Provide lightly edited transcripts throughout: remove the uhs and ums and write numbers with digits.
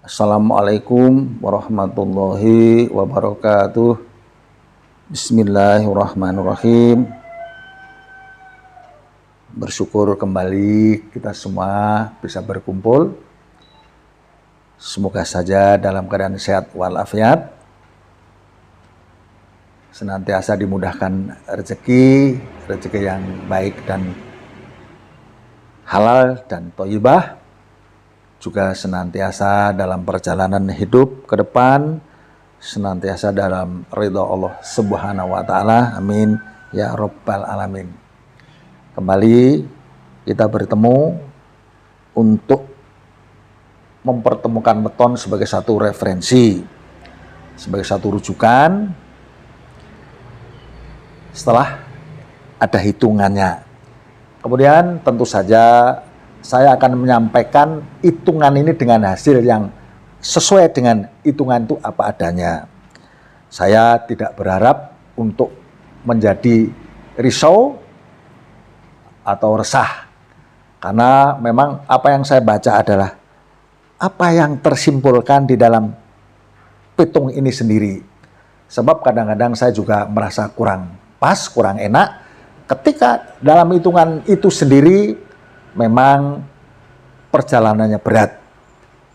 Assalamualaikum warahmatullahi wabarakatuh. Bismillahirrahmanirrahim. Bersyukur kembali kita semua bisa berkumpul. Semoga saja dalam keadaan sehat walafiat, senantiasa dimudahkan rezeki yang baik dan halal dan thayyibah, juga senantiasa dalam perjalanan hidup ke depan, senantiasa dalam ridha Allah Subhanahu wa Ta'ala. Amin ya Rabbal Alamin. Kembali kita bertemu untuk mempertemukan weton sebagai satu referensi, sebagai satu rujukan setelah ada hitungannya. Kemudian tentu saja saya akan menyampaikan hitungan ini dengan hasil yang sesuai dengan hitungan itu apa adanya. Saya tidak berharap untuk menjadi risau atau resah, karena memang apa yang saya baca adalah apa yang tersimpulkan di dalam pitung ini sendiri. Sebab kadang-kadang saya juga merasa kurang pas, kurang enak ketika dalam hitungan itu sendiri memang perjalanannya berat.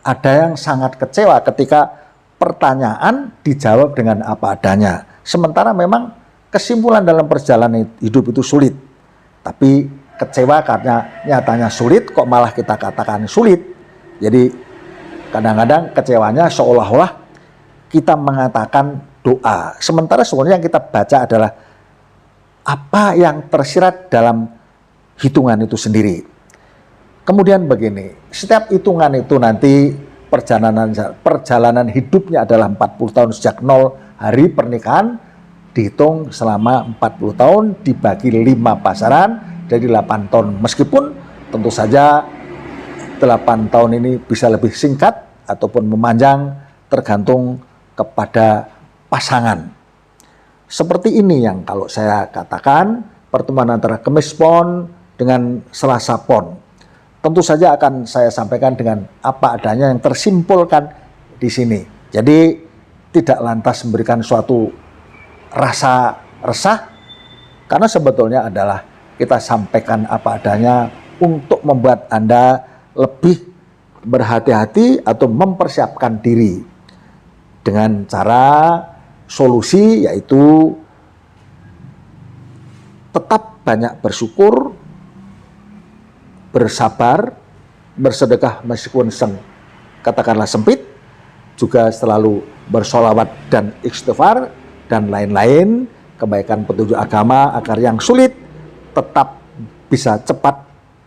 Ada yang sangat kecewa ketika pertanyaan dijawab dengan apa adanya. Sementara memang kesimpulan dalam perjalanan hidup itu sulit. Tapi kecewa karena nyatanya sulit, kok malah kita katakan sulit. Jadi kadang-kadang kecewanya seolah-olah kita mengatakan doa. Sementara sebenarnya yang kita baca adalah apa yang tersirat dalam hitungan itu sendiri. Kemudian begini, setiap hitungan itu nanti perjalanan hidupnya adalah 40 tahun sejak 0 hari pernikahan, dihitung selama 40 tahun dibagi 5 pasaran jadi 8 tahun. Meskipun tentu saja 8 tahun ini bisa lebih singkat ataupun memanjang tergantung kepada pasangan. Seperti ini yang kalau saya katakan pertemuan antara Kamis Pon dengan Selasa Pon. Tentu saja akan saya sampaikan dengan apa adanya yang tersimpulkan di sini. Jadi tidak lantas memberikan suatu rasa resah, karena sebetulnya adalah kita sampaikan apa adanya untuk membuat Anda lebih berhati-hati atau mempersiapkan diri dengan cara solusi, yaitu tetap banyak bersyukur, bersabar, bersedekah meskipun katakanlah sempit, juga selalu bersolawat dan istighfar dan lain-lain kebaikan petunjuk agama agar yang sulit tetap bisa cepat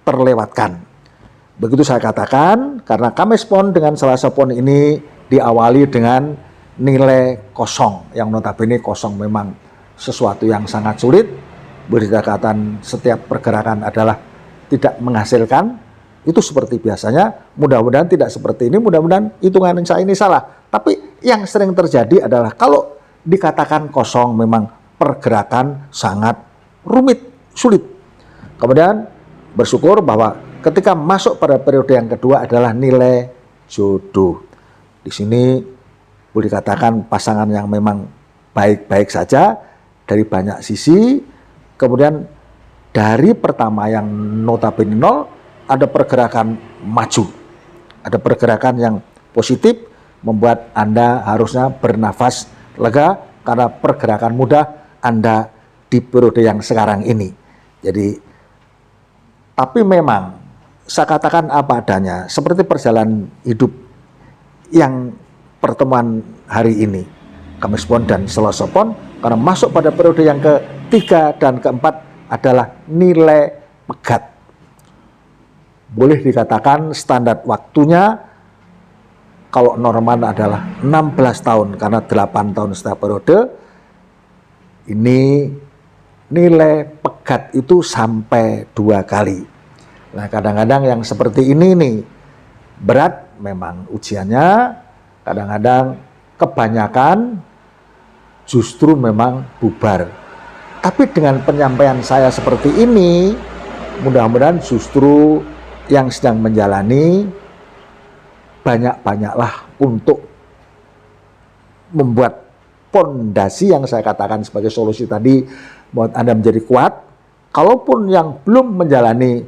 terlewatkan. Begitu saya katakan, karena Kamis Pon dengan Selasa Pon ini diawali dengan nilai kosong, yang notabene kosong memang sesuatu yang sangat sulit. Berdekatan setiap pergerakan adalah tidak menghasilkan, itu seperti biasanya. Mudah-mudahan tidak seperti ini, mudah-mudahan hitungan saya ini salah. Tapi yang sering terjadi adalah kalau dikatakan kosong memang pergerakan sangat rumit, sulit. Kemudian bersyukur bahwa ketika masuk pada periode yang kedua adalah nilai jodoh. Di sini boleh dikatakan pasangan yang memang baik-baik saja dari banyak sisi. Kemudian dari pertama yang notabene 0, ada pergerakan maju, ada pergerakan yang positif, membuat Anda harusnya bernafas lega karena pergerakan mudah Anda di periode yang sekarang ini. Jadi, tapi memang saya katakan apa adanya, seperti perjalanan hidup yang pertemuan hari ini, Kamis Pon dan Selasa Pon, karena masuk pada periode yang ketiga dan keempat adalah nilai pegat. Boleh dikatakan standar waktunya kalau normal adalah 16 tahun, karena 8 tahun setiap periode. Ini nilai pegat itu sampai 2 kali. Nah, kadang-kadang yang seperti ini nih berat memang ujiannya, kadang-kadang kebanyakan justru memang bubar. Tapi dengan penyampaian saya seperti ini, mudah-mudahan justru yang sedang menjalani banyak-banyaklah untuk membuat pondasi yang saya katakan sebagai solusi tadi, buat Anda menjadi kuat. Kalaupun yang belum menjalani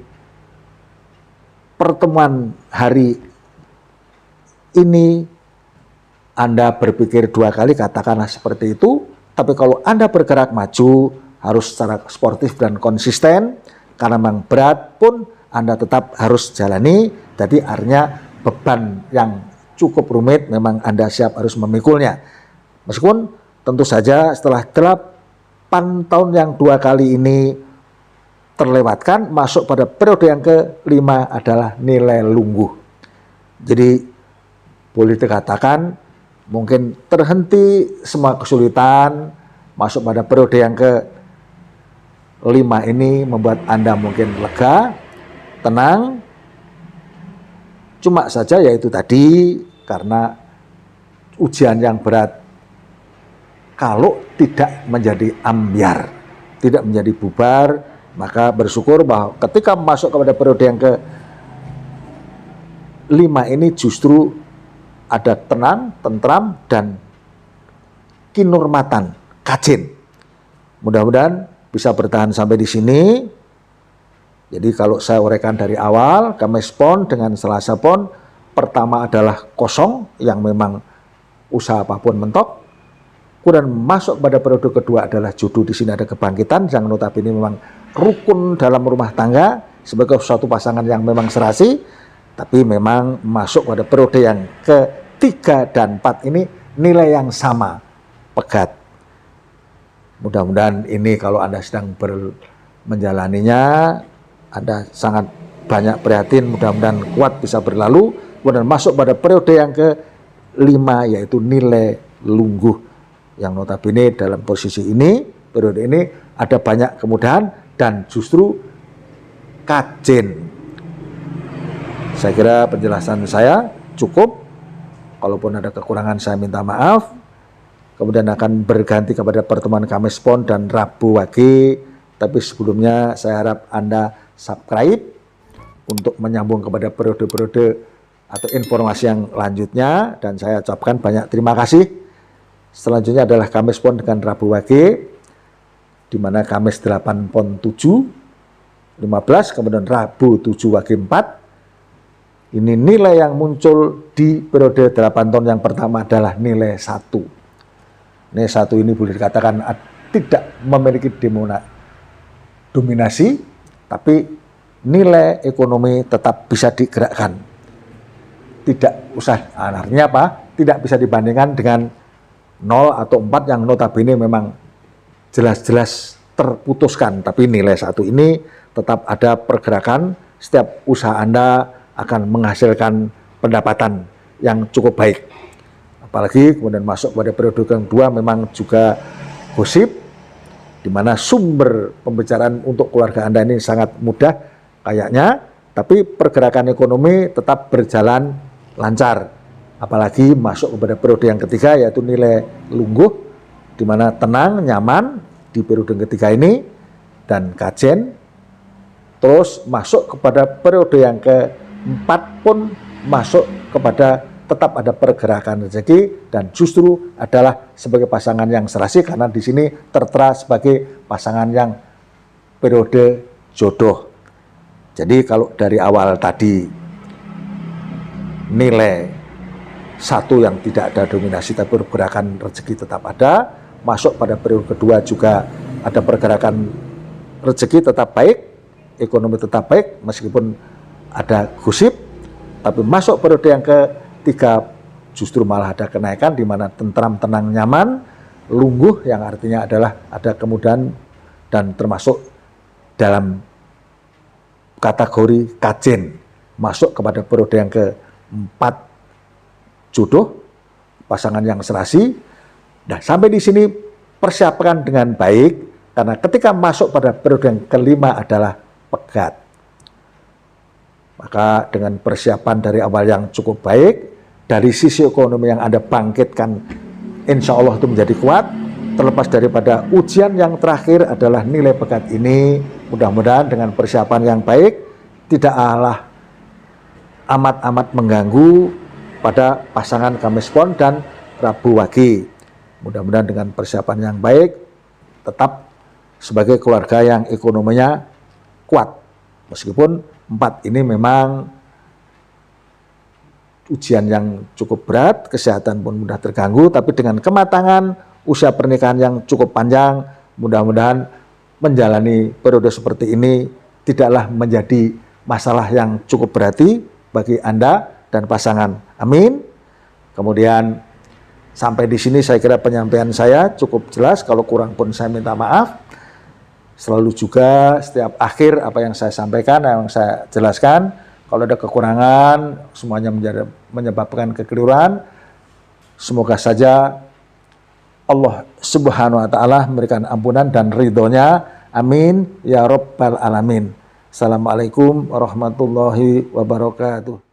pertemuan hari ini, Anda berpikir 2 kali, katakanlah seperti itu. Tapi kalau Anda bergerak maju, harus secara sportif dan konsisten, karena memang berat pun Anda tetap harus jalani. Jadi artinya beban yang cukup rumit memang Anda siap harus memikulnya. Meskipun tentu saja setelah 8 tahun yang 2 kali ini terlewatkan, masuk pada periode yang ke-5 adalah nilai lungguh. Jadi boleh dikatakan mungkin terhenti semua kesulitan, masuk pada periode yang ke-5 ini membuat Anda mungkin lega, tenang. Cuma saja yaitu tadi, karena ujian yang berat, kalau tidak menjadi ambyar, tidak menjadi bubar, maka bersyukur bahwa ketika masuk kepada periode yang ke-5 ini justru ada tenang, tentram, dan kinurmatan, kajin. Mudah-mudahan bisa bertahan sampai di sini. Jadi kalau saya uraikan dari awal, Kamis Pon dengan Selasa Pon, pertama adalah kosong, yang memang usaha apapun mentok. Kemudian masuk pada periode kedua adalah jodoh, di sini ada kebangkitan, yang notabene memang rukun dalam rumah tangga, sebagai suatu pasangan yang memang serasi. Tapi memang masuk pada periode yang ke-3 dan 4 ini nilai yang sama, pegat. Mudah-mudahan ini kalau Anda sedang menjalaninya, Anda sangat banyak prihatin, mudah-mudahan kuat bisa berlalu. Kemudian masuk pada periode yang ke-5 yaitu nilai lungguh, yang notabene dalam posisi ini, periode ini ada banyak kemudahan dan justru kajin. Saya kira penjelasan saya cukup. Kalaupun ada kekurangan saya minta maaf. Kemudian akan berganti kepada pertemuan Kamis Pon dan Rabu Wage. Tapi sebelumnya saya harap Anda subscribe untuk menyambung kepada periode-periode atau informasi yang lanjutnya. Dan saya ucapkan banyak terima kasih. Selanjutnya adalah Kamis Pon dengan Rabu Wage, di mana Kamis 8 Pon 7, 15, kemudian Rabu 7 Wage 4. Ini nilai yang muncul di periode 8 tahun yang pertama adalah nilai 1. Nilai 1 ini boleh dikatakan tidak memiliki dominasi, tapi nilai ekonomi tetap bisa digerakkan. Tidak usah, artinya apa? Tidak bisa dibandingkan dengan 0 atau 4 yang notabene memang jelas-jelas terputuskan. Tapi nilai 1 ini tetap ada pergerakan, setiap usaha Anda akan menghasilkan pendapatan yang cukup baik. Apalagi kemudian masuk pada periode kedua memang juga gosip, di mana sumber pembicaraan untuk keluarga Anda ini sangat mudah kayaknya, tapi pergerakan ekonomi tetap berjalan lancar. Apalagi masuk kepada periode yang ketiga yaitu nilai lungguh, di mana tenang, nyaman di periode ketiga ini, dan kajen. Terus masuk kepada periode yang ke-4 pun masuk kepada tetap ada pergerakan rezeki, dan justru adalah sebagai pasangan yang serasi, karena di sini tertera sebagai pasangan yang periode jodoh. Jadi kalau dari awal tadi nilai 1 yang tidak ada dominasi tapi pergerakan rezeki tetap ada, masuk pada periode kedua juga ada pergerakan rezeki tetap baik, ekonomi tetap baik meskipun ada gosip, tapi masuk periode yang ketiga justru malah ada kenaikan, di mana tentram, tenang, nyaman, lungguh, yang artinya adalah ada kemudahan dan termasuk dalam kategori kajen, masuk kepada periode yang ke-4 jodoh, pasangan yang serasi. Nah, sampai di sini persiapkan dengan baik, karena ketika masuk pada periode yang ke-5 adalah pegat. Maka dengan persiapan dari awal yang cukup baik, dari sisi ekonomi yang Anda bangkitkan, insya Allah itu menjadi kuat. Terlepas daripada ujian yang terakhir adalah nilai pegat ini, mudah-mudahan dengan persiapan yang baik, tidak amat mengganggu, kepada pasangan Kamis Pon dan Rabu Wage. Mudah-mudahan dengan persiapan yang baik, tetap sebagai keluarga yang ekonominya kuat. Meskipun 4 ini memang ujian yang cukup berat, kesehatan pun mudah terganggu, tapi dengan kematangan usia pernikahan yang cukup panjang, mudah-mudahan menjalani periode seperti ini tidaklah menjadi masalah yang cukup berarti bagi Anda dan pasangan. Amin. Kemudian sampai di sini saya kira penyampaian saya cukup jelas, kalau kurang pun saya minta maaf. Selalu juga setiap akhir apa yang saya sampaikan, yang saya jelaskan, kalau ada kekurangan, semuanya menyebabkan kekeliruan, semoga saja Allah Subhanahu wa Ta'ala memberikan ampunan dan ridhonya. Amin ya Rabbal Alamin. Assalamualaikum warahmatullahi wabarakatuh.